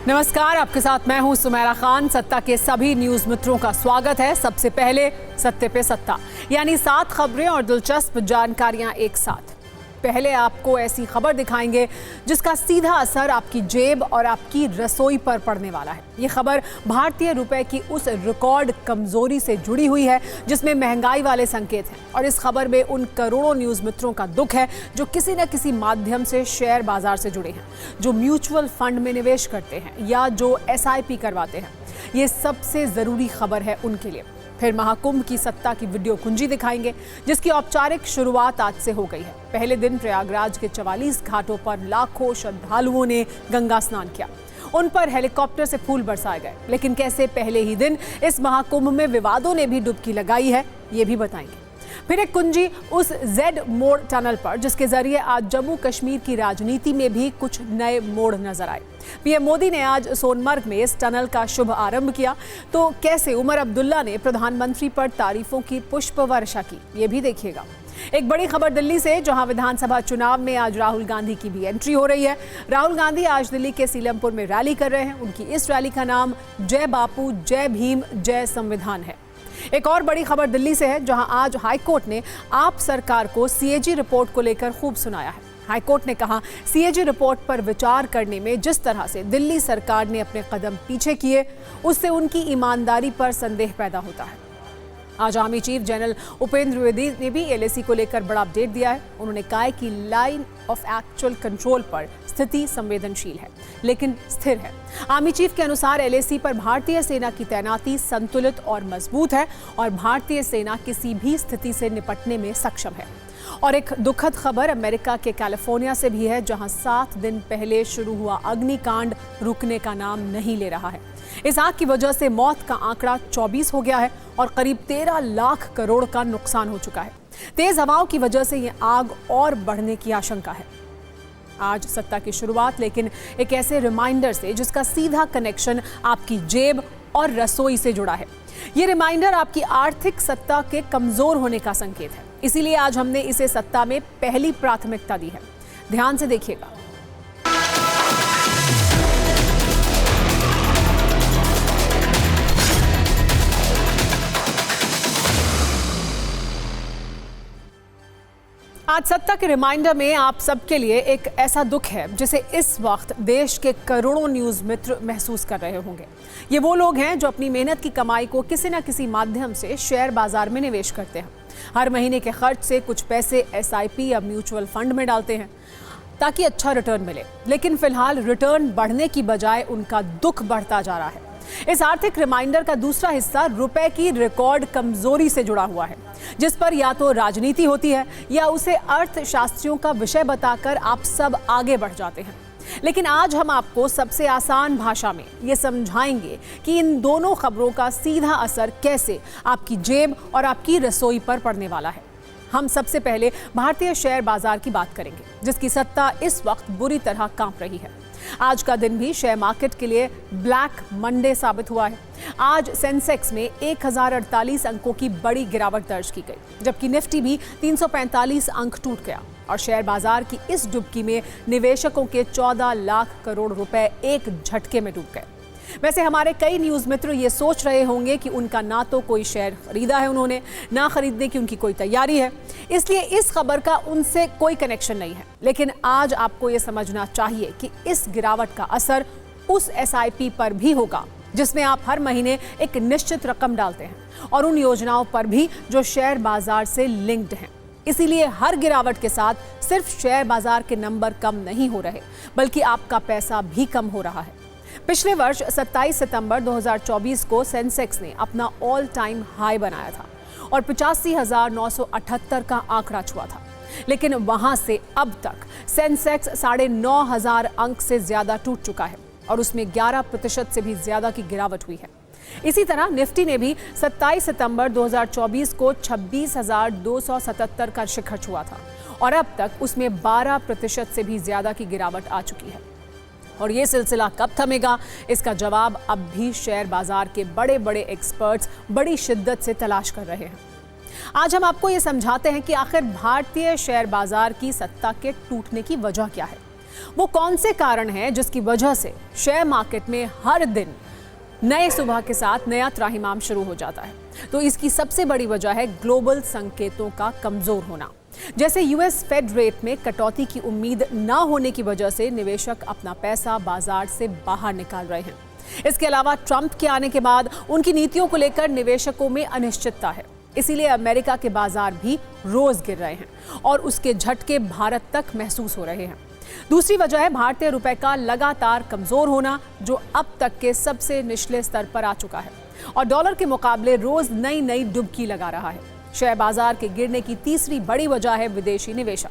नमस्कार, आपके साथ मैं हूं सुमेरा खान। सत्ता के सभी न्यूज मित्रों का स्वागत है। सबसे पहले सत्ते पे सत्ता, यानी 7 खबरें और दिलचस्प जानकारियां एक साथ। पहले आपको ऐसी खबर दिखाएंगे जिसका सीधा असर आपकी जेब और आपकी रसोई पर पड़ने वाला है। ये खबर भारतीय रुपए की उस रिकॉर्ड कमजोरी से जुड़ी हुई है जिसमें महंगाई वाले संकेत हैं, और इस खबर में उन करोड़ों न्यूज मित्रों का दुख है जो किसी न किसी माध्यम से शेयर बाजार से जुड़े हैं, जो म्यूचुअल फंड में निवेश करते हैं या जो SIP करवाते हैं। ये सबसे जरूरी खबर है उनके लिए। फिर महाकुंभ की सत्ता की वीडियो कुंजी दिखाएंगे जिसकी औपचारिक शुरुआत आज से हो गई है। पहले दिन प्रयागराज के 44 घाटों पर लाखों श्रद्धालुओं ने गंगा स्नान किया। उन पर हेलीकॉप्टर से फूल बरसाए गए। लेकिन कैसे पहले ही दिन इस महाकुंभ में विवादों ने भी डुबकी लगाई है, ये भी बताएंगे। फिर एक कुंजी उस Z मोड़ टनल पर जिसके जरिए आज जम्मू कश्मीर की राजनीति में भी कुछ नए मोड़ नजर आए। पीएम मोदी ने आज सोनमर्ग में इस टनल का शुभ आरंभ किया, तो कैसे उमर अब्दुल्ला ने प्रधानमंत्री पर तारीफों की पुष्प वर्षा की, ये भी देखिएगा। एक बड़ी खबर दिल्ली से, जहां विधानसभा चुनाव में आज राहुल गांधी की भी एंट्री हो रही है। राहुल गांधी आज दिल्ली के सीलमपुर में रैली कर रहे हैं। उनकी इस रैली का नाम जय बापू, जय भीम, जय संविधान है। एक और बड़ी खबर दिल्ली से है, जहां आज हाईकोर्ट ने आप सरकार को CAG रिपोर्ट को लेकर खूब सुनाया है। हाईकोर्ट ने कहा, CAG रिपोर्ट पर विचार करने में जिस तरह से दिल्ली सरकार ने अपने कदम पीछे किए, उससे उनकी ईमानदारी पर संदेह पैदा होता है। आज army chief general Upendra Dwivedi ने भी LAC को लेकर बड़ा अपडेट दिया है। उन्होंने कहा है कि लाइन ऑफ एक्चुअल कंट्रोल पर स्थिति संवेदनशील है लेकिन स्थिर है। आर्मी चीफ के अनुसार LAC पर भारतीय सेना की तैनाती संतुलित और मजबूत है और भारतीय सेना किसी भी स्थिति से निपटने में सक्षम है। और एक दुखद खबर अमेरिका के कैलिफोर्निया से भी है, जहां 7 दिन पहले शुरू हुआ अग्निकांड रुकने का नाम नहीं ले रहा है। इस आग की वजह से मौत का आंकड़ा 24 हो गया है और करीब 13 लाख करोड़ का नुकसान हो चुका है। तेज हवाओं की वजह से यह आग और बढ़ने की आशंका है। आज सत्ता की शुरुआत लेकिन एक ऐसे रिमाइंडर से जिसका सीधा कनेक्शन आपकी जेब और रसोई से जुड़ा है। ये रिमाइंडर आपकी आर्थिक सत्ता के कमजोर होने का संकेत है। इसीलिए आज हमने इसे सत्ता में पहली प्राथमिकता दी है। ध्यान से देखिएगा। आज सत्ता के रिमाइंडर में आप सबके लिए एक ऐसा दुख है जिसे इस वक्त देश के करोड़ों न्यूज मित्र महसूस कर रहे होंगे। ये वो लोग हैं जो अपनी मेहनत की कमाई को किसी न किसी माध्यम से शेयर बाजार में निवेश करते हैं। हर महीने के खर्च से कुछ पैसे SIP या म्यूचुअल फंड में डालते हैं ताकि अच्छा रिटर्न मिले। लेकिन फिलहाल रिटर्न बढ़ने की बजाय उनका दुख बढ़ता जा रहा है। इस आर्थिक रिमाइंडर का दूसरा हिस्सा रुपए की रिकॉर्ड कमजोरी से जुड़ा हुआ है, जिस पर या तो राजनीति होती है या उसे अर्थशास्त्रियों का विषय बताकर आप सब आगे बढ़ जाते हैं। लेकिन आज हम आपको सबसे आसान भाषा में ये समझाएंगे कि इन दोनों खबरों का सीधा असर कैसे आपकी जेब और आपकी रसोई पर पड़ने वाला है। हम सबसे पहले भारतीय शेयर बाजार की बात करेंगे, जिसकी सत्ता इस वक्त बुरी तरह कांप रही है। आज का दिन भी शेयर मार्केट के लिए ब्लैक मंडे साबित हुआ है। आज सेंसेक्स में 1048 अंकों की बड़ी गिरावट दर्ज की गई, जबकि निफ्टी भी 345 अंक टूट गया और शेयर बाजार की इस डुबकी में निवेशकों के 14 लाख करोड़ रुपए एक झटके में डूब गए। वैसे हमारे कई न्यूज मित्र ये सोच रहे होंगे कि उनका ना तो कोई शेयर खरीदा है उन्होंने, ना खरीदने की उनकी कोई तैयारी है, इसलिए इस खबर का उनसे कोई कनेक्शन नहीं है। लेकिन आज आपको ये समझना चाहिए कि इस गिरावट का असर उस SIP पर भी होगा जिसमें आप हर महीने एक निश्चित रकम डालते हैं, और उन योजनाओं पर भी जो शेयर बाजार से लिंक्ड हैं। इसीलिए हर गिरावट के साथ सिर्फ शेयर बाजार के नंबर कम नहीं हो रहे, बल्कि आपका पैसा भी कम हो रहा है। पिछले वर्ष 27 सितंबर 2024 को सेंसेक्स ने अपना ऑल टाइम हाई बनाया था और 85,978 का आंकड़ा छुआ था। लेकिन वहां से अब तक सेंसेक्स 9,500 अंक से ज्यादा टूट चुका है और उसमें 11% से भी ज्यादा की गिरावट हुई है। इसी तरह निफ्टी ने भी 27 सितंबर 2024 को 26,277 का शिखर छुआ था और अब तक उसमें 12% से भी ज्यादा की गिरावट आ चुकी है। और ये सिलसिला कब थमेगा, इसका जवाब अब भी शेयर बाजार के बड़े बड़े एक्सपर्ट्स बड़ी शिद्दत से तलाश कर रहे हैं। आज हम आपको ये समझाते हैं कि आखिर भारतीय शेयर बाजार की सत्ता के टूटने की वजह क्या है। वो कौन से कारण हैं जिसकी वजह से शेयर मार्केट में हर दिन नए सुबह के साथ नया त्राहिमाम शुरू हो जाता है? तो इसकी सबसे बड़ी वजह है ग्लोबल संकेतों का कमजोर होना। जैसे यूएस फेड रेट में कटौती की उम्मीद न होने की वजह से निवेशक अपना पैसा बाजार से बाहर निकाल रहे हैं। इसके अलावा ट्रंप के आने के बाद उनकी नीतियों को लेकर निवेशकों में अनिश्चितता है, इसीलिए अमेरिका के बाजार भी रोज गिर रहे हैं और उसके झटके भारत तक महसूस हो रहे हैं। दूसरी वजह है भारतीय रुपए का लगातार कमजोर होना, जो अब तक के सबसे निचले स्तर पर आ चुका है और डॉलर के मुकाबले रोज नई नई डुबकी लगा रहा है। शेयर बाजार के गिरने की तीसरी बड़ी वजह है विदेशी निवेशक,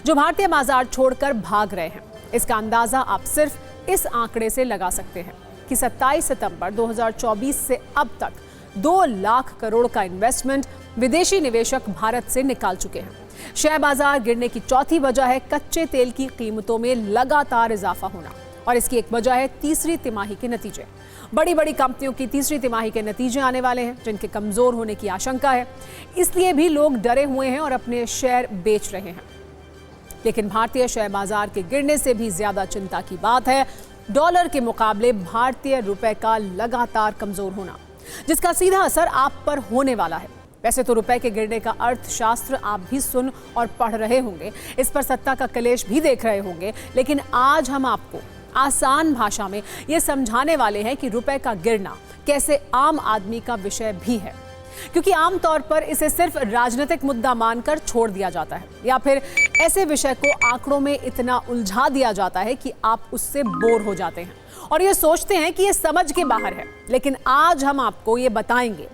जो भारतीय बाजार छोड़कर भाग रहे हैं। इसका अंदाजा आप सिर्फ इस आंकड़े से लगा सकते हैं कि 27 सितंबर 2024 से अब तक 2 लाख करोड़ का इन्वेस्टमेंट विदेशी निवेशक भारत से निकाल चुके हैं। शेयर बाजार गिरने की चौथी वजह है कच्चे तेल की कीमतों में लगातार इजाफा होना और इसकी एक वजह है तीसरी तिमाही के नतीजे। बड़ी बड़ी कंपनियों की तीसरी तिमाही के नतीजे आने वाले हैं, जिनके कमजोर होने की आशंका है। इसलिए भी लोग डरे हुए हैं और अपने शेयर बेच रहे हैं। लेकिन भारतीय शेयर बाजार के गिरने से भी ज्यादा चिंता की बात है डॉलर के मुकाबले भारतीय रुपए का लगातार कमजोर होना, जिसका सीधा असर आप पर होने वाला है। वैसे तो रुपए के गिरने का अर्थशास्त्र आप भी सुन और पढ़ रहे होंगे, इस पर सत्ता का कलेश भी देख रहे होंगे, लेकिन आज हम आपको आसान भाषा में ये समझाने वाले हैं कि रुपए का गिरना कैसे आम आदमी का विषय भी है। क्योंकि आमतौर पर इसे सिर्फ राजनीतिक मुद्दा मानकर छोड़ दिया जाता है या फिर ऐसे विषय को आंकड़ों में इतना उलझा दिया जाता है कि आप उससे बोर हो जाते हैं और ये सोचते हैं कि ये समझ के बाहर है। लेकिन आज हम आपको ये बताएंगे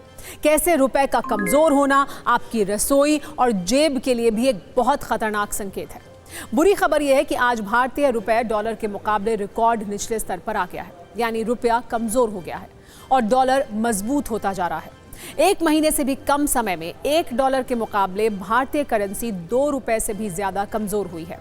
कैसे रुपए का कमजोर होना आपकी रसोई और जेब के लिए भी एक बहुत खतरनाक संकेत है। बुरी खबर यह है कि आज भारतीय रुपए डॉलर के मुकाबले रिकॉर्ड निचले स्तर पर आ गया है, यानी रुपया कमजोर हो गया है और डॉलर मजबूत होता जा रहा है। एक महीने से भी कम समय में $1 के मुकाबले भारतीय करेंसी ₹2 से भी ज्यादा कमजोर हुई है।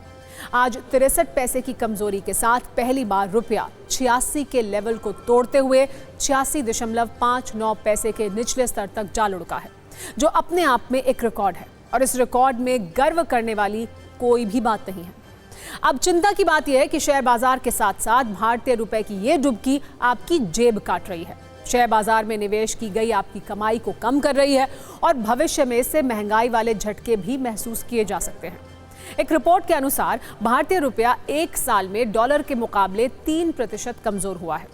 आज 63 पैसे की कमजोरी के साथ पहली बार रुपया 86 के लेवल को तोड़ते हुए 86.59 पैसे के निचले स्तर तक जा लुढ़का है, जो अपने आप में एक रिकॉर्ड है और इस रिकॉर्ड में गर्व करने वाली कोई भी बात नहीं है। अब चिंता की बात यह है कि शेयर बाजार के साथ साथ भारतीय रुपए की ये डुबकी आपकी जेब काट रही है। शेयर बाजार में निवेश की गई आपकी कमाई को कम कर रही है और भविष्य में इससे महंगाई वाले झटके भी महसूस किए जा सकते हैं। एक रिपोर्ट के अनुसार भारतीय रुपया 1 साल में डॉलर के मुकाबले 3% कमजोर हुआ है,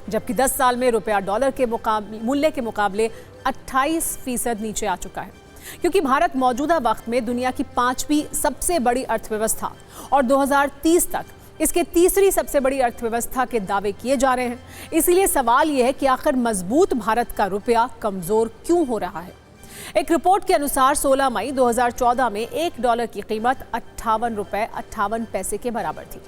जबकि 10 साल में रुपया डॉलर के मूल्य के मुकाबले 28% नीचे आ चुका है। क्योंकि भारत मौजूदा वक्त में दुनिया की 5वीं सबसे बड़ी अर्थव्यवस्था और 2030 तक इसके तीसरी सबसे बड़ी अर्थव्यवस्था के दावे किए जा रहे हैं, इसीलिए सवाल यह है कि आखिर मजबूत भारत का रुपया कमजोर क्यों हो रहा है। एक रिपोर्ट के अनुसार 16 मई 2014 में $1 की कीमत ₹58.58 के बराबर थी,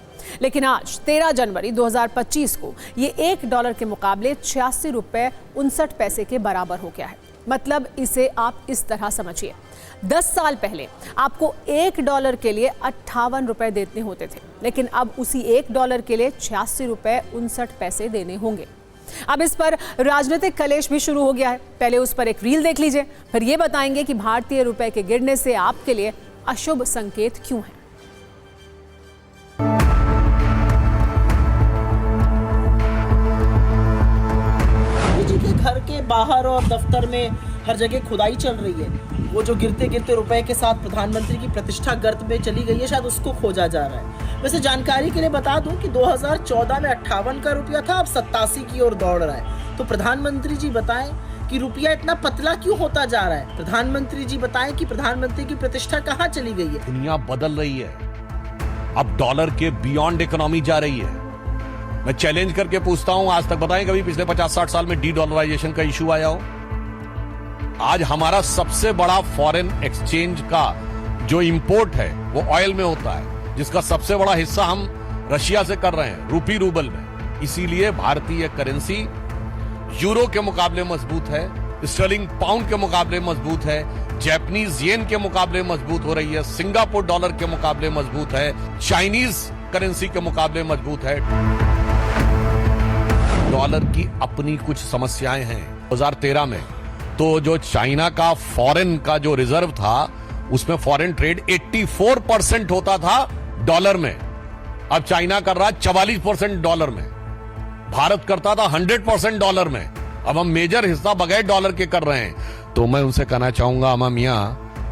लेकिन आज 13 जनवरी 2025 को ये $1 के मुकाबले ₹86.59 के बराबर हो गया है। मतलब इसे आप इस तरह समझिए, 10 साल पहले आपको $1 के लिए ₹58 देने होते थे, लेकिन अब उसी $1 के लिए ₹86.59 देने होंगे। अब इस पर राजनीतिक कलेश भी शुरू हो गया है। पहले उस पर एक रील देख लीजिए, फिर ये बताएंगे कि भारतीय रुपए के गिरने से आपके लिए अशुभ संकेत क्यों है। जी के घर के बाहर और दफ्तर में हर जगह खुदाई चल रही है। वो जो गिरते गिरते रुपए के साथ प्रधानमंत्री की प्रतिष्ठा गर्त में चली गई है, शायद उसको खोजा जा रहा है। वैसे जानकारी के लिए बता दूं कि 2014 में 58 का रुपया था, अब 87 की ओर दौड़ रहा है। तो प्रधानमंत्री जी बताएं कि रुपया इतना पतला क्यों होता जा रहा है। प्रधानमंत्री जी बताएं कि प्रधानमंत्री की प्रतिष्ठा कहाँ चली गई है। दुनिया बदल रही है, अब डॉलर के बियॉन्ड इकोनॉमी जा रही है। मैं चैलेंज करके पूछता हूं, आज तक बताएं कभी पिछले 50-60 साल में डी-डॉलराइजेशन का इशू आया हो। आज हमारा सबसे बड़ा फॉरेन एक्सचेंज का जो इंपोर्ट है वो ऑयल में होता है, जिसका सबसे बड़ा हिस्सा हम रशिया से कर रहे हैं रूपी रूबल में। इसीलिए भारतीय करेंसी यूरो के मुकाबले मजबूत है, स्टर्लिंग पाउंड के मुकाबले मजबूत है, जापानीज येन के मुकाबले मजबूत हो रही है, सिंगापुर डॉलर के मुकाबले मजबूत है, चाइनीज करेंसी के मुकाबले मजबूत है। डॉलर की अपनी कुछ समस्याएं हैं। 2013 में तो जो चाइना का फॉरेन का जो रिजर्व था, उसमें फॉरेन ट्रेड 84% होता था डॉलर में, अब चाइना कर रहा 44% डॉलर में, भारत करता था 100% डॉलर में, अब हम मेजर हिस्सा बगैर डॉलर के कर रहे हैं। तो मैं उनसे कहना चाहूंगा, अमा मियां,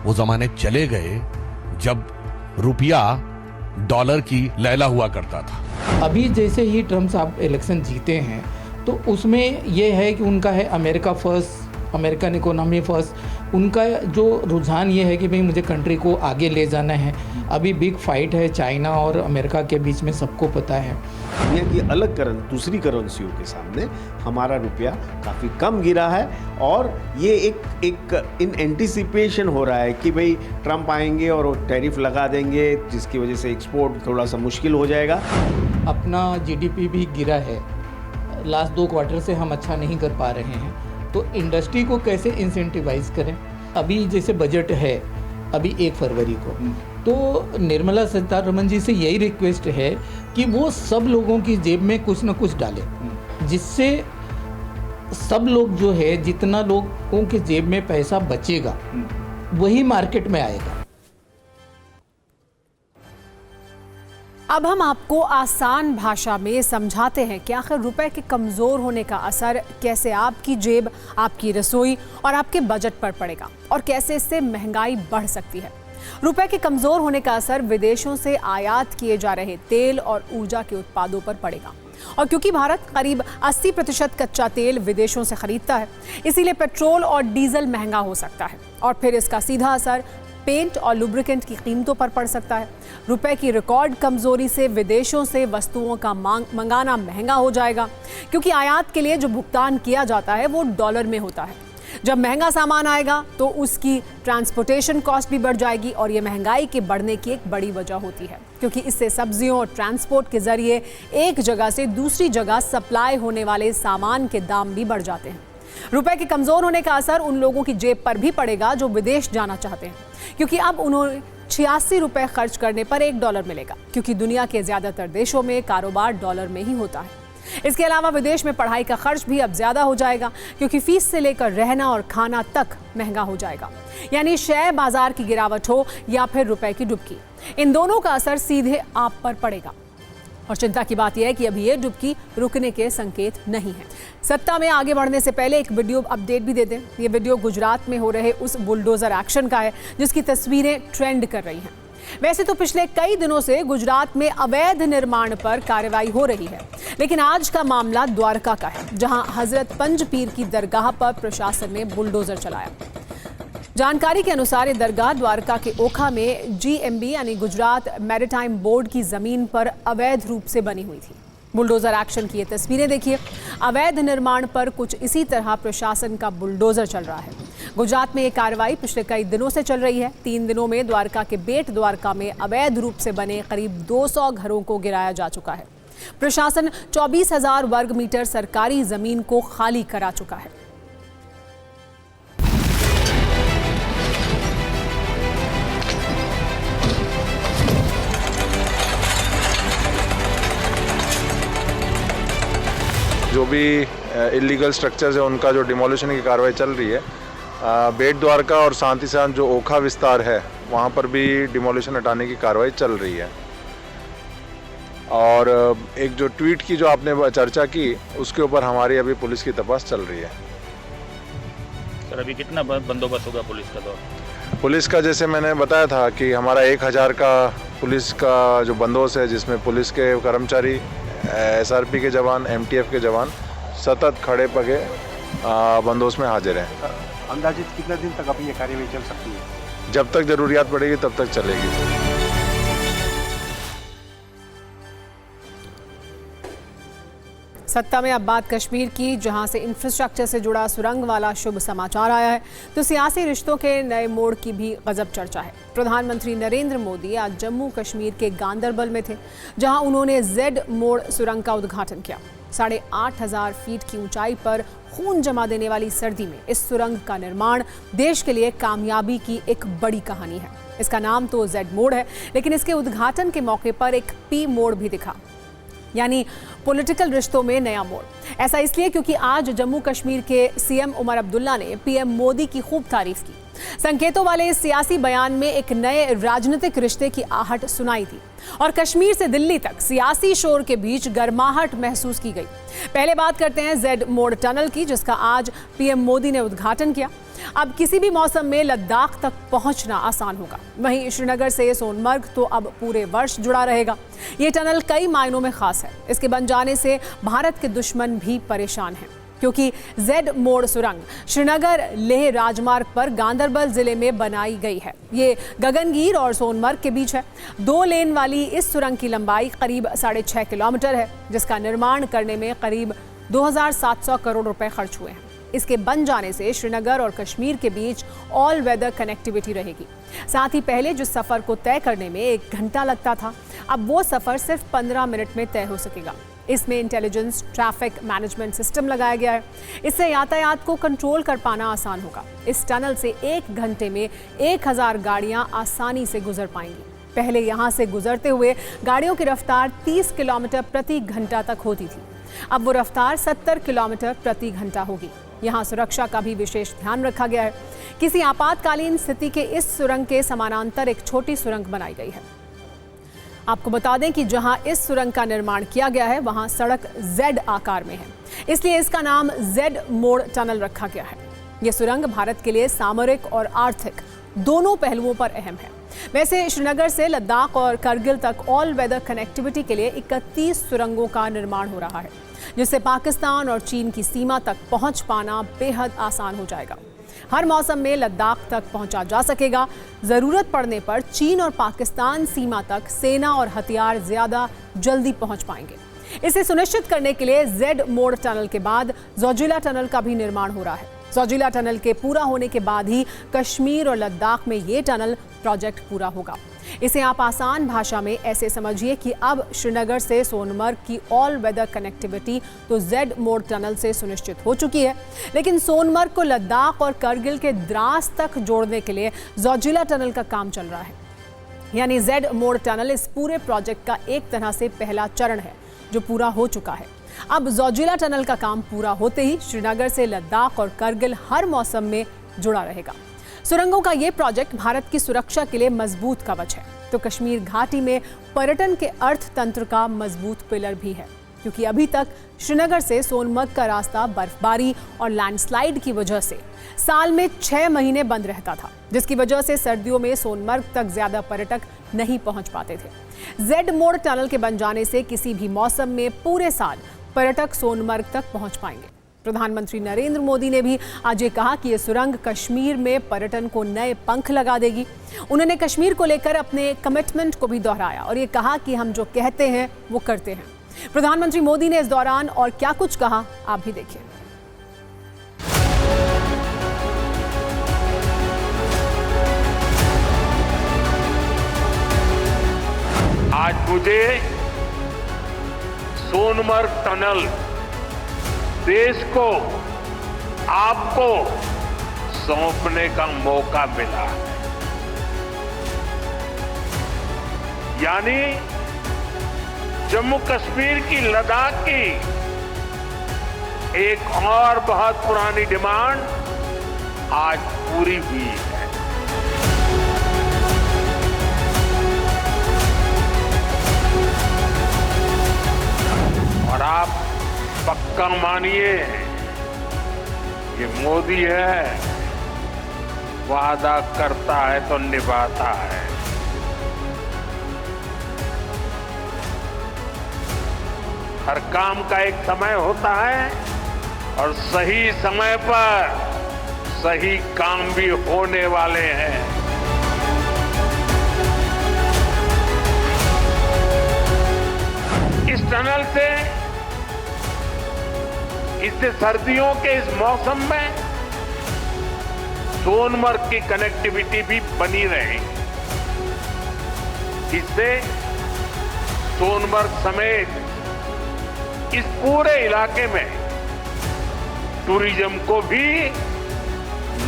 वो जमाने चले गए जब रुपया डॉलर की लैला हुआ करता था। अभी जैसे ही ट्रम्प साहब इलेक्शन जीते हैं तो उसमें ये है कि उनका है America first, American economy first. उनका जो रुझान ये है कि भाई मुझे कंट्री को आगे ले जाना है। अभी बिग फाइट है चाइना और अमेरिका के बीच में, सबको पता है। दुनिया की अलग दूसरी करेंसियों के सामने हमारा रुपया काफ़ी कम गिरा है और ये एक इन एंटिसिपेशन हो रहा है कि भाई ट्रम्प आएंगे और वो टैरिफ लगा देंगे, जिसकी वजह से एक्सपोर्ट थोड़ा सा मुश्किल हो जाएगा। अपना जीडीपी भी गिरा है, लास्ट 2 क्वार्टर से हम अच्छा नहीं कर पा रहे हैं। तो इंडस्ट्री को कैसे इंसेंटिवाइज करें? अभी जैसे बजट है अभी 1 फरवरी को, तो निर्मला सीतारमण जी से यही रिक्वेस्ट है कि वो सब लोगों की जेब में कुछ ना कुछ डालें, जिससे सब लोग जो है, जितना लोगों के जेब में पैसा बचेगा वही मार्केट में आएगा। अब हम आपको आसान भाषा में समझाते हैं कि आखिर रुपए के कमज़ोर होने का असर कैसे आपकी जेब, आपकी रसोई और आपके बजट पर पड़ेगा और कैसे इससे महंगाई बढ़ सकती है। रुपए के कमज़ोर होने का असर विदेशों से आयात किए जा रहे तेल और ऊर्जा के उत्पादों पर पड़ेगा। और क्योंकि भारत करीब 80% कच्चा तेल विदेशों से खरीदता है, इसीलिए पेट्रोल और डीजल महंगा हो सकता है और फिर इसका सीधा असर पेंट और लुब्रिकेंट की कीमतों पर पड़ सकता है। रुपए की रिकॉर्ड कमजोरी से विदेशों से वस्तुओं का मंगाना महंगा हो जाएगा, क्योंकि आयात के लिए जो भुगतान किया जाता है वो डॉलर में होता है। जब महंगा सामान आएगा तो उसकी ट्रांसपोर्टेशन कॉस्ट भी बढ़ जाएगी और ये महंगाई के बढ़ने की एक बड़ी वजह होती है, क्योंकि इससे सब्जियों और ट्रांसपोर्ट के जरिए एक जगह से दूसरी जगह सप्लाई होने वाले सामान के दाम भी बढ़ जाते हैं। रुपए के कमजोर होने का असर उन लोगों की जेब पर भी पड़ेगा जो विदेश जाना चाहते हैं, क्योंकि अब उन्हें 86 रुपए खर्च करने पर $1 मिलेगा, क्योंकि दुनिया के ज्यादातर देशों में कारोबार डॉलर में ही होता है। इसके अलावा विदेश में पढ़ाई का खर्च भी अब ज्यादा हो जाएगा, क्योंकि फीस से लेकर रहना और खाना तक महंगा हो जाएगा। यानी शेयर बाजार की गिरावट हो या फिर रुपए की डुबकी, इन दोनों का असर सीधे आप पर पड़ेगा। और चिंता की बात यह है कि अभी ये डुबकी रुकने के संकेत नहीं है। सत्ता में आगे बढ़ने से पहले एक वीडियो अपडेट भी दे दें। ये वीडियो गुजरात में हो रहे उस बुलडोजर एक्शन का है जिसकी तस्वीरें ट्रेंड कर रही हैं। वैसे तो पिछले कई दिनों से गुजरात में अवैध निर्माण पर कार्रवाई हो रही है, लेकिन आज का मामला द्वारका का है, जहां हजरत पंज पीर की दरगाह पर प्रशासन ने बुलडोजर चलाया। जानकारी के अनुसार ये दरगाह द्वारका के ओखा में GMB यानी गुजरात मैरीटाइम बोर्ड की जमीन पर अवैध रूप से बनी हुई थी। बुलडोजर एक्शन की ये तस्वीरें देखिए। अवैध निर्माण पर कुछ इसी तरह प्रशासन का बुलडोजर चल रहा है। गुजरात में ये कार्रवाई पिछले कई दिनों से चल रही है। 3 दिनों में द्वारका के बेट द्वारका में अवैध रूप से बने करीब 200 घरों को गिराया जा चुका है। प्रशासन 24,000 वर्ग मीटर सरकारी जमीन को खाली करा चुका है। जो भी इलीगल स्ट्रक्चर्स है उनका जो डिमोलिशन की कार्रवाई चल रही है, बेट द्वारका और साथ ही साथ जो ओखा विस्तार है वहाँ पर भी डिमोलिशन हटाने की कार्रवाई चल रही है। और एक जो ट्वीट की जो आपने चर्चा की, उसके ऊपर हमारी अभी पुलिस की तपास चल रही है। सर अभी कितना बंदोबस्त होगा पुलिस का? तो पुलिस का जैसे मैंने बताया था कि हमारा 1000 का पुलिस का जो बंदोबस्त है, जिसमें पुलिस के कर्मचारी, SRP के जवान, MTF के जवान सतत खड़े पगे बंदोबस्त में हाजिर हैं। अंदाजित कितने दिन तक अपनी ये कार्यवाही चल सकती है? जब तक जरूरियात पड़ेगी तब तक चलेगी। सत्ता में अब बात कश्मीर की, जहां से इंफ्रास्ट्रक्चर से जुड़ा सुरंग वाला शुभ समाचार आया है, तो सियासी रिश्तों के नए मोड़ की भी गजब चर्चा है। प्रधानमंत्री नरेंद्र मोदी आज जम्मू कश्मीर के गांदरबल में थे, जहां उन्होंने जेड मोड़ सुरंग का उद्घाटन किया। 8,500 फीट की ऊंचाई पर खून जमा देने वाली सर्दी में इस सुरंग का निर्माण देश के लिए कामयाबी की एक बड़ी कहानी है। इसका नाम तो जेड मोड़ है, लेकिन इसके उद्घाटन के मौके पर एक पी मोड़ भी दिखा, यानी पॉलिटिकल रिश्तों में नया मोड़। ऐसा इसलिए क्योंकि आज जम्मू कश्मीर के CM उमर अब्दुल्ला ने PM मोदी की खूब तारीफ की। संकेतों वाले इस सियासी बयान में एक नए राजनीतिक रिश्ते की आहट सुनाई थी और कश्मीर से दिल्ली तक सियासी शोर के बीच गर्माहट महसूस की गई। पहले बात करते हैं जेड मोड़ टनल की, जिसका आज पीएम मोदी ने उद्घाटन किया। अब किसी भी मौसम में लद्दाख तक पहुंचना आसान होगा। वहीं श्रीनगर से सोनमर्ग तो अब पूरे वर्ष जुड़ा रहेगा। ये टनल कई मायनों में खास है। इसके बन जाने से भारत के दुश्मन भी परेशान हैं, क्योंकि जेड मोड़ सुरंग श्रीनगर लेह राजमार्ग पर गांदरबल जिले में बनाई गई है। ये गगनगीर और सोनमर्ग के बीच है। 2 लेन वाली इस सुरंग की लंबाई करीब 6.5 किलोमीटर है, जिसका निर्माण करने में करीब 2700 करोड़ रुपए खर्च हुए हैं। इसके बन जाने से श्रीनगर और कश्मीर के बीच ऑल वेदर कनेक्टिविटी रहेगी। साथ ही पहले जिस सफर को तय करने में 1 घंटा लगता था, अब वो सफर सिर्फ 15 मिनट में तय हो सकेगा। इसमें इंटेलिजेंस ट्रैफिक मैनेजमेंट सिस्टम लगाया गया है। इससे यातायात को कंट्रोल कर पाना आसान होगा। इस टनल से 1 घंटे में 1000 गाड़ियां आसानी से गुजर पाएंगी। पहले यहां से गुजरते हुए गाड़ियों की रफ्तार 30 किलोमीटर प्रति घंटा तक होती थी। अब वो रफ्तार 70 किलोमीटर प्रति घंटा होगी। यहाँ सुरक्षा का भी विशेष ध्यान रखा गया है। किसी आपातकालीन स्थिति के इस सुरंग के समानांतर एक छोटी सुरंग बनाई गई है। आपको बता दें कि जहां इस सुरंग का निर्माण किया गया है, वहां सड़क जेड आकार में है, इसलिए इसका नाम जेड मोड़ टनल रखा गया है। यह सुरंग भारत के लिए सामरिक और आर्थिक दोनों पहलुओं पर अहम है। वैसे श्रीनगर से लद्दाख और करगिल तक ऑल वेदर कनेक्टिविटी के लिए 31 सुरंगों का निर्माण हो रहा है, जिससे पाकिस्तान और चीन की सीमा तक पहुंच पाना बेहद आसान हो जाएगा। हर मौसम में लद्दाख तक पहुंचा जा सकेगा। जरूरत पड़ने पर चीन और पाकिस्तान सीमा तक सेना और हथियार ज्यादा जल्दी पहुंच पाएंगे। इसे सुनिश्चित करने के लिए जेड मोड़ टनल के बाद जोजिला टनल का भी निर्माण हो रहा है। जोजिला टनल के पूरा होने के बाद ही कश्मीर और लद्दाख में ये टनल प्रोजेक्ट पूरा होगा। इसे आप आसान भाषा में ऐसे समझिए कि अब श्रीनगर से सोनमर्ग की ऑल वेदर कनेक्टिविटी तो जेड मोड़ टनल से सुनिश्चित हो चुकी है, लेकिन सोनमर्ग को लद्दाख और करगिल के द्रास तक जोड़ने के लिए जोजिला टनल का काम चल रहा है। यानी जेड मोड़ टनल इस पूरे प्रोजेक्ट का एक तरह से पहला चरण है जो पूरा हो चुका है। अब जोजिला टनल का काम पूरा होते ही श्रीनगर से लद्दाख और करगिल हर मौसम में जुड़ा रहेगा। सुरंगों का ये प्रोजेक्ट भारत की सुरक्षा के लिए मजबूत कवच है, तो कश्मीर घाटी में पर्यटन के अर्थतंत्र का मजबूत पिलर भी है, क्योंकि अभी तक श्रीनगर से सोनमर्ग का रास्ता बर्फबारी और लैंडस्लाइड की वजह से साल में 6 महीने बंद रहता था, जिसकी वजह से सर्दियों में सोनमर्ग तक ज्यादा पर्यटक नहीं पहुंच पाते थे। जेड मोड़ टनल के बन जाने से किसी भी मौसम में पूरे साल पर्यटक सोनमर्ग तक पहुंच पाएंगे। प्रधानमंत्री नरेंद्र मोदी ने भी आज ये कहा कि ये सुरंग कश्मीर में पर्यटन को नए पंख लगा देगी। उन्होंने कश्मीर को लेकर अपने कमिटमेंट को भी दोहराया और ये कहा कि हम जो कहते हैं वो करते हैं। प्रधानमंत्री मोदी ने इस दौरान और क्या कुछ कहा, आप भी देखिए। आज मुझे सोनमर्ग टनल देश को, आपको सौंपने का मौका मिला। यानी जम्मू कश्मीर की, लद्दाख की एक और बहुत पुरानी डिमांड आज पूरी हुई है। और आप पक्का मानिए, ये मोदी है, वादा करता है तो निभाता है। हर काम का एक समय होता है और सही समय पर सही काम भी होने वाले हैं। इस टनल से, इससे सर्दियों के इस मौसम में सोनमर्ग की कनेक्टिविटी भी बनी रहेगी। इससे सोनमर्ग समेत इस पूरे इलाके में टूरिज्म को भी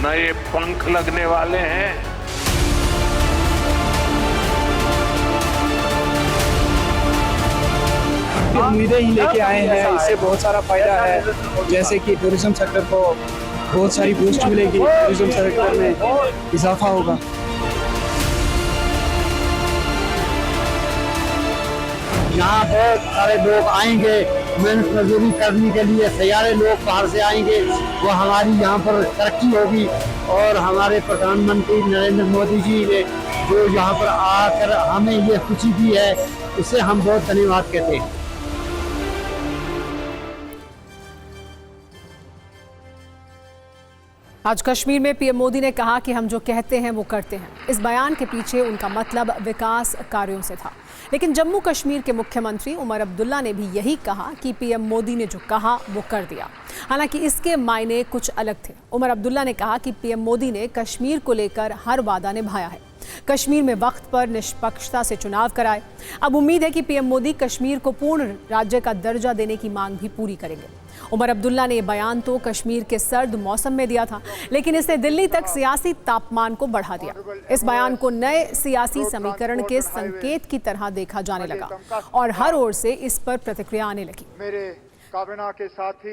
नए पंख लगने वाले हैं। उम्मीदें ही लेके आए हैं। इससे बहुत सारा फायदा है, जैसे कि टूरिज्म सेक्टर को बहुत सारी बूस्ट मिलेगी, टूरिज्म सेक्टर में इजाफा होगा। यहाँ बहुत सारे लोग आएंगे मेहनत मजदूरी करने के लिए, सैयारे लोग बाहर से आएंगे, वो हमारी यहाँ पर तरक्की होगी। और हमारे प्रधानमंत्री नरेंद्र मोदी जी ने जो यहाँ पर आकर हमें ये खुशी दी है, उससे हम बहुत धन्यवाद कहते हैं। आज कश्मीर में पीएम मोदी ने कहा कि हम जो कहते हैं वो करते हैं। इस बयान के पीछे उनका मतलब विकास कार्यों से था। लेकिन जम्मू कश्मीर के मुख्यमंत्री उमर अब्दुल्ला ने भी यही कहा कि पीएम मोदी ने जो कहा वो कर दिया। हालांकि इसके मायने कुछ अलग थे। उमर अब्दुल्ला ने कहा कि पीएम मोदी ने कश्मीर को लेकर हर वादा निभाया है, कश्मीर में वक्त पर निष्पक्षता से चुनाव कराए। अब उम्मीद है कि पीएम मोदी कश्मीर को पूर्ण राज्य का दर्जा देने की मांग भी पूरी करेंगे। उमर अब्दुल्ला ने बयान तो कश्मीर के सर्द मौसम में दिया था, लेकिन इसने दिल्ली तक सियासी तापमान को बढ़ा दिया। इस बयान को नए सियासी समीकरण के संकेत की तरह देखा जाने लगा और हर ओर से इस पर प्रतिक्रिया आने लगी। मेरे काबिना के साथी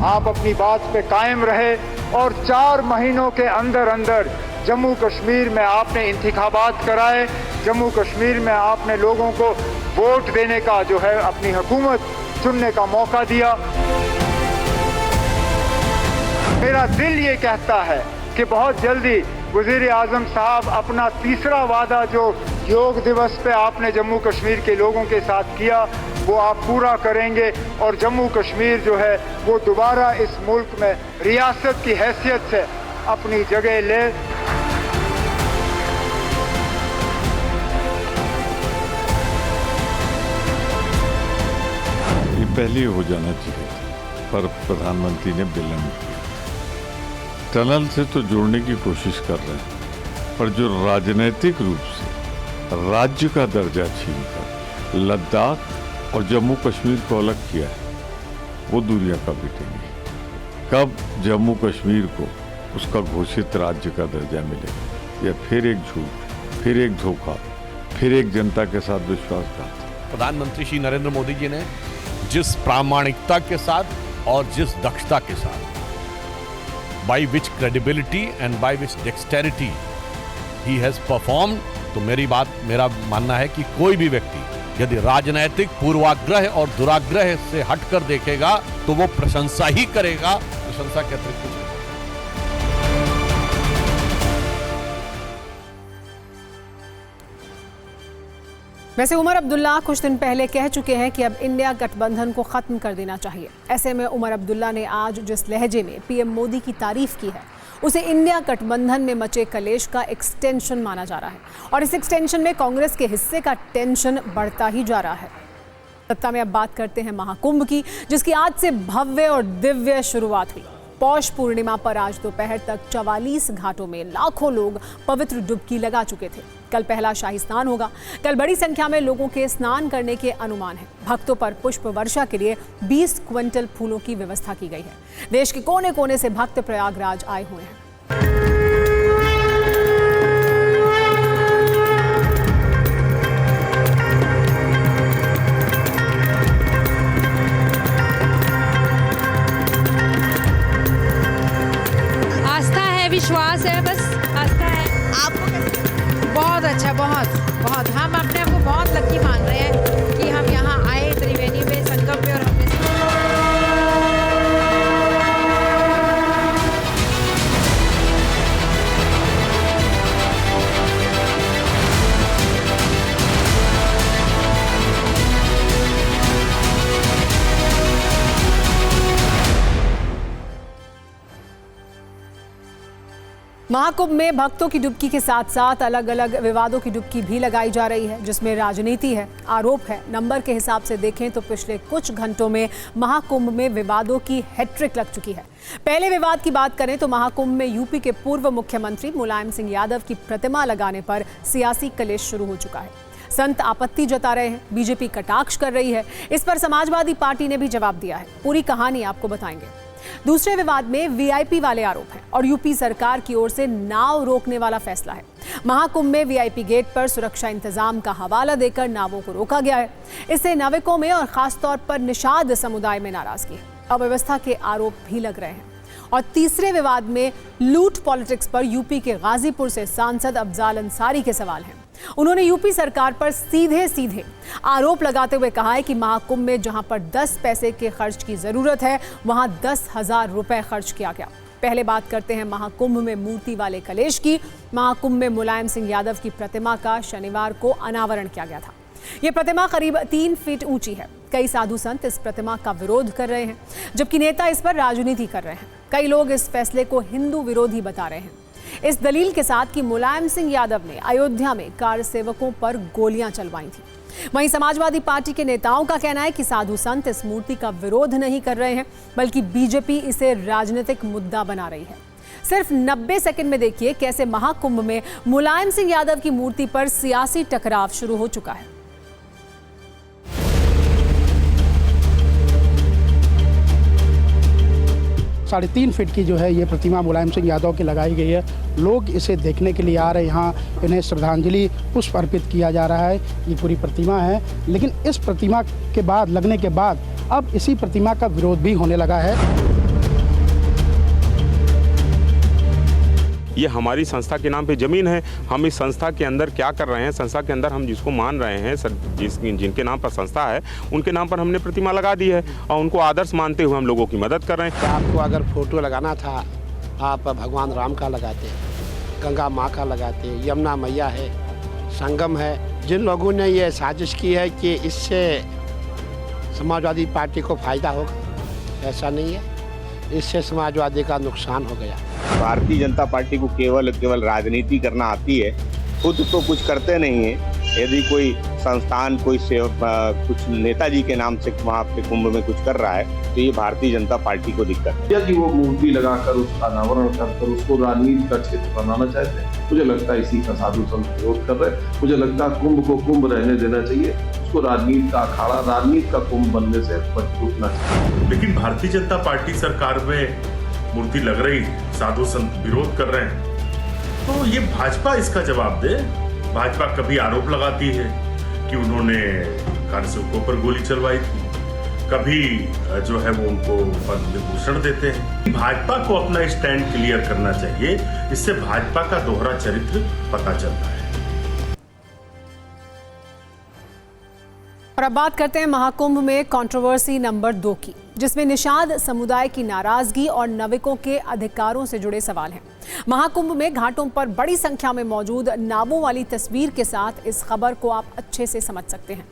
आप अपनी बात पे कायम रहे और 4 महीनों के अंदर अंदर जम्मू कश्मीर में आपने इंतखाबात कराए, जम्मू कश्मीर में आपने लोगों को वोट देने का जो है अपनी हुकूमत चुनने का मौका दिया। मेरा दिल ये कहता है कि बहुत जल्दी वज़ीर आज़म साहब अपना तीसरा वादा जो योग दिवस पे आपने जम्मू कश्मीर के लोगों के साथ किया वो आप पूरा करेंगे और जम्मू कश्मीर जो है वो दोबारा इस मुल्क में रियासत की हैसियत से अपनी जगह ले। ये पहले हो जाना चाहिए था, पर प्रधानमंत्री ने विलंब किया। टनल से तो जोड़ने की कोशिश कर रहे हैं, पर जो राजनीतिक रूप से राज्य का दर्जा छीनकर लद्दाख और जम्मू कश्मीर को अलग किया है, वो दूरियां कब मिटेंगी? कब जम्मू कश्मीर को उसका घोषित राज्य का दर्जा मिलेगा? या फिर एक झूठ, फिर एक धोखा, फिर एक जनता के साथ विश्वासघात। प्रधानमंत्री श्री नरेंद्र मोदी जी ने जिस प्रामाणिकता के साथ और जिस दक्षता के साथ, by which credibility and by which dexterity he has perform, तो मेरा मानना है कि कोई भी व्यक्ति यदि राजनैतिक पूर्वाग्रह और दुराग्रह से हटकर देखेगा तो वो प्रशंसा ही करेगा, प्रशंसा के अतिरिक्त कुछ नहीं। वैसे उमर अब्दुल्ला कुछ दिन पहले कह चुके हैं कि अब इंडिया गठबंधन को खत्म कर देना चाहिए। ऐसे में उमर अब्दुल्ला ने आज जिस लहजे में पीएम मोदी की तारीफ की है, उसे इंडिया गठबंधन में मचे कलेश का एक्सटेंशन माना जा रहा है और इस एक्सटेंशन में कांग्रेस के हिस्से का टेंशन बढ़ता ही जा रहा है। सत्ता में अब बात करते हैं महाकुंभ की, जिसकी आज से भव्य और दिव्य शुरुआत हुई। पौष पूर्णिमा पर आज दोपहर तक 44 घाटों में लाखों लोग पवित्र डुबकी लगा चुके थे। कल पहला शाही स्नान होगा। कल बड़ी संख्या में लोगों के स्नान करने के अनुमान है। भक्तों पर पुष्प वर्षा के लिए 20 क्विंटल फूलों की व्यवस्था की गई है। देश के कोने कोने से भक्त प्रयागराज आए हुए हैं। विश्वास है, बस आस्था है। आपको कैसे? बहुत अच्छा, बहुत हम अपने आप को बहुत लकी मान रहे हैं कि हम यहाँ आए त्रिवेणी में, संगम में, और हमने महाकुंभ में भक्तों की डुबकी के साथ साथ अलग अलग विवादों की डुबकी भी लगाई जा रही है, जिसमें राजनीति है, आरोप है। नंबर के हिसाब से देखें तो पिछले कुछ घंटों में महाकुंभ में विवादों की हैट्रिक लग चुकी है। पहले विवाद की बात करें तो महाकुंभ में यूपी के पूर्व मुख्यमंत्री मुलायम सिंह यादव की प्रतिमा लगाने पर सियासी कलेश शुरू हो चुका है। संत आपत्ति जता रहे हैं, बीजेपी कटाक्ष कर रही है। इस पर समाजवादी पार्टी ने भी जवाब दिया है। पूरी कहानी आपको बताएंगे। दूसरे विवाद में वीआईपी वाले आरोप हैं और यूपी सरकार की ओर से नाव रोकने वाला फैसला है। महाकुंभ में वीआईपी गेट पर सुरक्षा इंतजाम का हवाला देकर नावों को रोका गया है। इससे नाविकों में और खासतौर पर निषाद समुदाय में नाराजगी, अव्यवस्था के आरोप भी लग रहे हैं। और तीसरे विवाद में लूट पॉलिटिक्स पर यूपी के गाजीपुर से सांसद अफजाल अंसारी के सवाल हैं। उन्होंने यूपी सरकार पर सीधे आरोप लगाते हुए कहा है कि महाकुंभ में जहां पर 10 पैसे के खर्च की जरूरत है, वहां 10,000 रुपए खर्च किया गया। पहले बात करते हैं महाकुंभ में मूर्ति वाले कलेश की। महाकुंभ में मुलायम सिंह यादव की प्रतिमा का शनिवार को अनावरण किया गया था। ये प्रतिमा करीब 3 फीट ऊंची है। कई साधु संत इस प्रतिमा का विरोध कर रहे हैं, जबकि नेता इस पर राजनीति कर रहे हैं। कई लोग इस फैसले को हिंदू विरोधी बता रहे हैं, इस दलील के साथ कि मुलायम सिंह यादव ने अयोध्या में कार सेवकों पर गोलियां चलवाई थी। वहीं समाजवादी पार्टी के नेताओं का कहना है कि साधु संत इस मूर्ति का विरोध नहीं कर रहे हैं, बल्कि बीजेपी इसे राजनीतिक मुद्दा बना रही है। सिर्फ 90 सेकंड में देखिए कैसे महाकुंभ में मुलायम सिंह यादव की मूर्ति पर सियासी टकराव शुरू हो चुका है। 3.5 फीट की जो है ये प्रतिमा मुलायम सिंह यादव की लगाई गई है। लोग इसे देखने के लिए आ रहे हैं, यहाँ इन्हें श्रद्धांजलि पुष्प अर्पित किया जा रहा है। ये पूरी प्रतिमा है, लेकिन इस प्रतिमा के बाद लगने के बाद अब इसी प्रतिमा का विरोध भी होने लगा है। ये हमारी संस्था के नाम पे ज़मीन है। हम इस संस्था के अंदर क्या कर रहे हैं, संस्था के अंदर हम जिसको मान रहे हैं, जिनके नाम पर संस्था है, उनके नाम पर हमने प्रतिमा लगा दी है और उनको आदर्श मानते हुए हम लोगों की मदद कर रहे हैं। आपको अगर फोटो लगाना था, आप भगवान राम का लगाते, गंगा माँ का लगाते, यमुना मैया है, संगम है। जिन लोगों ने ये साजिश की है कि इससे समाजवादी पार्टी को फायदा होगा, ऐसा नहीं है। इससे समाजवादी का नुकसान हो गया। भारतीय जनता पार्टी को केवल राजनीति करना आती है, खुद तो कुछ करते नहीं है। यदि कोई संस्थान, कोई कुछ नेताजी के नाम से वहाँ पे कुंभ में कुछ कर रहा है, तो ये भारतीय जनता पार्टी को दिक्कत है। कि वो मूर्ति लगाकर उसका अनावरण कर उसको राजनीति का क्षेत्र बनाना चाहते हैं। मुझे लगता है इसी का साधु संत विरोध कर रहे हैं। मुझे लगता है कुंभ को कुंभ रहने देना चाहिए, उसको राजनीति का अखाड़ा, राजनीति का कुंभ बनने से बचना चाहिए। लेकिन भारतीय जनता पार्टी सरकार में मूर्ति लग रही, साधु संत विरोध कर रहे हैं, तो ये भाजपा इसका जवाब दे। भाजपा कभी आरोप लगाती है कि उन्होंने कार्यसेवकों पर गोली चलवाई थी, कभी जो है वो उनको पद्म विभूषण देते हैं। भाजपा को अपना स्टैंड क्लियर करना चाहिए, इससे भाजपा का दोहरा चरित्र पता चलता है। और अब बात करते हैं महाकुंभ में कंट्रोवर्सी नंबर 2 की, जिसमें निषाद समुदाय की नाराजगी और नाविकों के अधिकारों से जुड़े सवाल हैं। महाकुंभ में घाटों पर बड़ी संख्या में मौजूद नावों वाली तस्वीर के साथ इस खबर को आप अच्छे से समझ सकते हैं।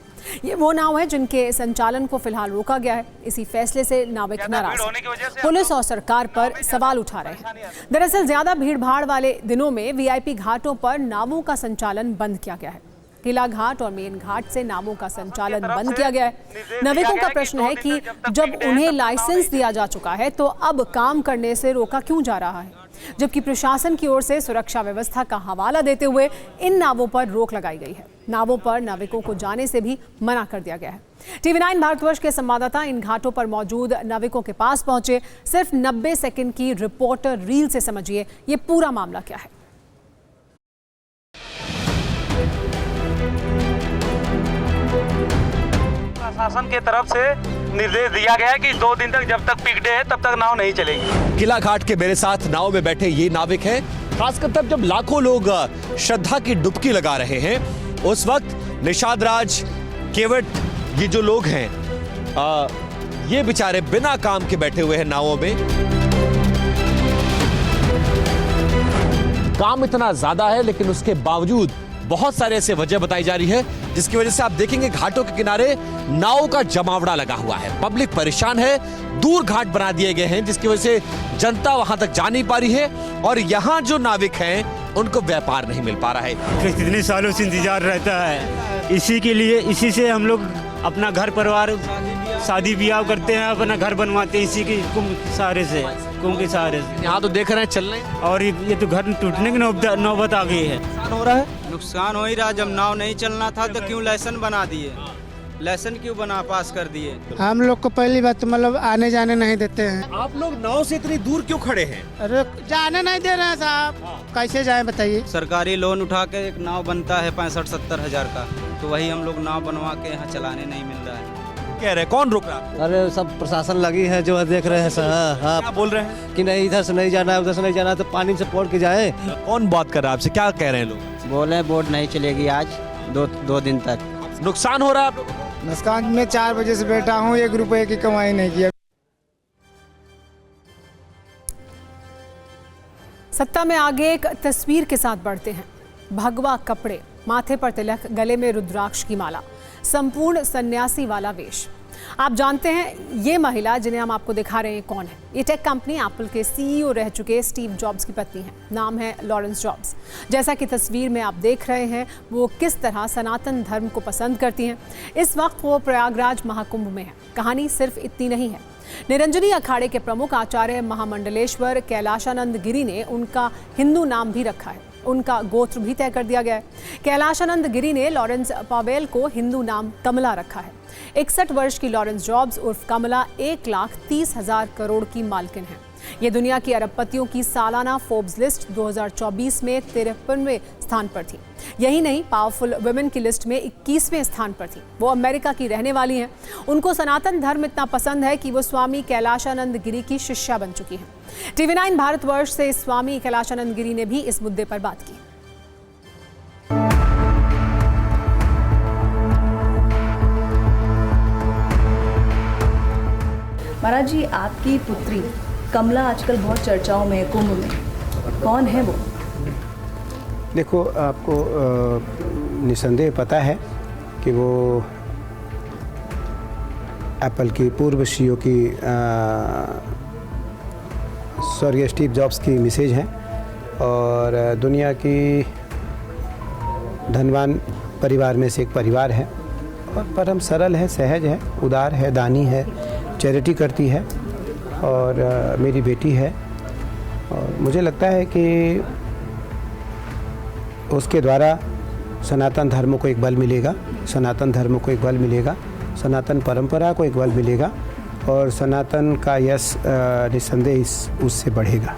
ये वो नाव है जिनके संचालन को फिलहाल रोका गया है। इसी फैसले से नाविक नाराज हैं। पुलिस और सरकार पर सवाल उठा रहे हैं। दरअसल ज्यादा भीड़ भाड़ वाले दिनों में वीआईपी घाटों पर नावों का संचालन बंद किया गया है। किला घाट और मेन घाट से नावों का संचालन बंद किया गया है। नाविकों का प्रश्न है कि जब उन्हें लाइसेंस दिया जा चुका है तो अब काम करने से रोका क्यों जा रहा है, जबकि प्रशासन की ओर से सुरक्षा व्यवस्था का हवाला देते हुए इन नावों पर रोक लगाई गई है। नावों पर नाविकों को जाने से भी मना कर दिया गया है। TV9 भारतवर्ष के संवाददाता इन घाटों पर मौजूद नाविकों के पास पहुंचे। सिर्फ 90 सेकंड की रिपोर्टर रील से समझिए ये पूरा मामला क्या है। प्रशासन की तरफ से निर्देश दिया गया है कि 2 दिन तक, जब तक पीक डे है तब तक नाव नहीं चलेगी। किला घाट के मेरे साथ नाव में बैठे ये नाविक हैं। खासकर तब जब लाखों लोग श्रद्धा की डुबकी लगा रहे हैं, उस वक्त निषाद राज, केवट, ये जो लोग हैं, ये बेचारे बिना काम के बैठे हुए हैं नावों में। काम इतना ज्यादा है, लेकिन उसके बावजूद बहुत सारे ऐसे वजह बताई जा रही है जिसकी वजह से आप देखेंगे घाटों के किनारे नाव का जमावड़ा लगा हुआ है। पब्लिक परेशान है, दूर घाट बना दिए गए हैं जिसकी वजह से जनता वहां तक जा नहीं पा रही है और यहाँ जो नाविक हैं उनको व्यापार नहीं मिल पा रहा है। कितने सालों से इंतजार रहता है इसी के लिए, इसी से हम लोग अपना घर परिवार शादी ब्याह करते हैं, अपना घर बनवाते हैं इसी के कुंभ सहारे से, कुंभ के सहारे से। यहाँ तो देख रहे हैं चल रहे हैं और ये तो घर टूटने की नौबत आ गई है। नुकसान हो रहा है, नुकसान हो ही रहा। जब नाव नहीं चलना था तो क्यों लाइसेंस बना दिए? लेसन क्यों बना पास कर दिए? हम लोग को पहली बात तो मतलब आने जाने नहीं देते हैं। आप लोग नाव से इतनी दूर क्यों खड़े हैं? अरे जाने नहीं दे रहे हैं साहब, कैसे जाएं बताइए। सरकारी लोन उठा के एक नाव बनता है 65-70 हजार का, तो वही हम लोग नाव बनवा के यहाँ चलाने नहीं मिल रहा है। कह रहे कौन रोक रहा है? अरे सब प्रशासन लगी है जो देख रहे हैं सर। हाँ क्या बोल रहे हैं? कि नहीं इधर से नहीं जाना है, उधर से नहीं जाना है, तो पानी से पहुँच के जाए। कौन बात कर रहा है आपसे, क्या कह रहे हैं लोग? बोले बोट नहीं चलेगी आज दो दिन तक। नुकसान हो रहा है आप लोगों को? नुकसान में 4 बजे से बैठा हूँ, 1 रुपए की कमाई नहीं किया। सत्ता में आगे एक तस्वीर के साथ बढ़ते हैं। भगवा कपड़े, माथे पर तिलक, गले में रुद्राक्ष की माला, संपूर्ण सन्यासी वाला वेश। आप जानते हैं ये महिला जिन्हें हम आपको दिखा रहे हैं कौन है? ये टेक कंपनी एप्पल के सीईओ रह चुके स्टीव जॉब्स की पत्नी हैं। नाम है लॉरेंस जॉब्स। जैसा कि तस्वीर में आप देख रहे हैं वो किस तरह सनातन धर्म को पसंद करती हैं। इस वक्त वो प्रयागराज महाकुंभ में है। कहानी सिर्फ इतनी नहीं है। निरंजनी अखाड़े के प्रमुख आचार्य महामंडलेश्वर कैलाशानंद गिरी ने उनका हिंदू नाम भी रखा है, उनका गोत्र भी तय कर दिया गया है। कैलाशानंद गिरी ने लॉरेंस पावेल को हिंदू नाम कमला रखा है। 61 वर्ष की लॉरेंस जॉब्स उर्फ कमला 1,30,000 करोड़ की मालकिन है। ये दुनिया की अरबपतियों की सालाना फोर्ब्स लिस्ट 2024 में 53वें स्थान पर थी। यही नहीं, पावरफुल वुमेन की लिस्ट में 21वें स्थान पर थी। वो अमेरिका की रहने वाली हैं। उनको सनातन धर्म इतना पसंद है कि वो स्वामी कैलाशानंद गिरी की शिष्या बन चुकी हैं। TV9 भारतवर्ष से स्वामी कैलाशानंद गिरी ने भी इस मुद्दे पर बात की। महाराज जी, आपकी पुत्री कमला आजकल बहुत चर्चाओं में है कुंभ में, कौन है वो? देखो, आपको निसंदेह पता है कि वो एप्पल की पूर्व सीईओ की स्वर्गीय स्टीव जॉब्स की मिसेज हैं और दुनिया की धनवान परिवार में से एक परिवार है और परम सरल है, सहज है, उदार है, दानी है, चैरिटी करती है और मेरी बेटी है। और मुझे लगता है कि उसके द्वारा सनातन धर्म को एक बल मिलेगा, सनातन धर्म को एक बल मिलेगा, सनातन परंपरा को एक बल मिलेगा और सनातन का यश निस्संदेह उससे बढ़ेगा।